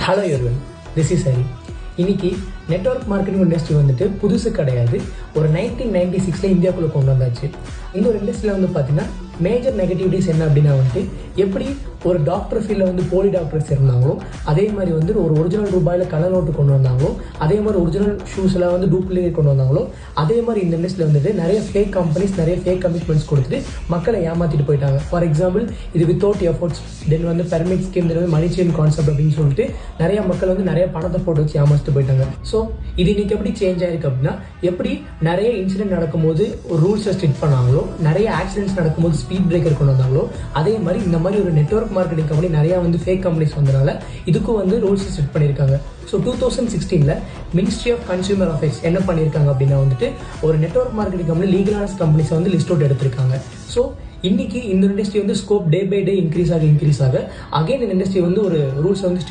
Hello everyone, this is Hari. இன்னைக்கு network marketing industry வந்துட்டு புதுசு கிடையாது. ஒரு 1996 இந்தியாவுக்குள்ள கொண்டு வந்தாச்சு. இந்த ஒரு இண்டஸ்ட்ரியில் வந்து பார்த்தீங்கன்னா மேஜர் நெகட்டிவிட்டிஸ் என்ன அப்படின்னா வந்துட்டு எப்படி ஒரு டாக்டர் ஃபீல்டில் வந்து போலி டாக்டர்ஸ் இருந்தாங்களோ அதே மாதிரி வந்து ஒரு ஒரிஜினல் ரூபாயில் கலர் நோட்டு கொண்டு வந்தாங்களோ அதே மாதிரி ஒரிஜினல் ஷூஸில் வந்து டூப்ளிகேட் கொண்டு வந்தாங்களோ அதே மாதிரி இந்த இண்டஸ்ட்ரியில் வந்துட்டு நிறைய ஃபேக் கம்பெனிஸ் நிறைய ஃபேக் கமிட்மெண்ட்ஸ் கொடுத்துட்டு மக்களை ஏமாற்றிட்டு போயிட்டாங்க. ஃபார் எக்ஸாம்பிள், இது வித்தவுட் எஃபோர்ட்ஸ், தென் வந்து பெர்மிட் ஸ்கீம், தென் வந்து மணி செயின் கான்செப்ட் அப்படின்னு சொல்லிட்டு நிறைய மக்கள் வந்து நிறைய பணத்தை போட்டு வச்சு ஏமாற்றிட்டு போயிட்டாங்க. ஸோ இது இன்னைக்கு எப்படி சேஞ்ச் ஆயிருக்கு அப்படின்னா, எப்படி நிறைய இன்சிடென்ட் நடக்கும்போது ஒரு ரூல்ஸை ஸ்ட்ரிக்ட் பண்ணாங்களோ, நிறைய ஆக்சிடென்ட்ஸ் நடக்கும்போது ஸ்பீட் பிரேக்கர் கொண்டு வந்தாங்களோ, அதே மாதிரி இந்த மாதிரி ஒரு நெட்வொர்க் மார்க்கெட்டிங் கம்பெனி நிறைய வந்து ஃபேக் கம்பெனிஸ் வந்தனால இதுக்கும் வந்து ரூல்ஸ் செட் பண்ணியிருக்காங்க. So 2016 ministry of consumer affairs என்ன பண்ணியிருக்காங்க அப்படின்னா வந்துட்டு ஒரு நெட்வொர்க் மார்க்கெட்டிங் கம்பெனி லீகலான கம்பெனிஸை வந்து லிஸ்ட் அவுட் எடுத்திருக்காங்க. ஸோ இன்னைக்கு இந்த இண்டஸ்ட்ரி வந்து scope day by day increase ஆக அகைன் இந்த இண்டஸ்ட்ரி வந்து ஒரு ரூல்ஸ் வந்து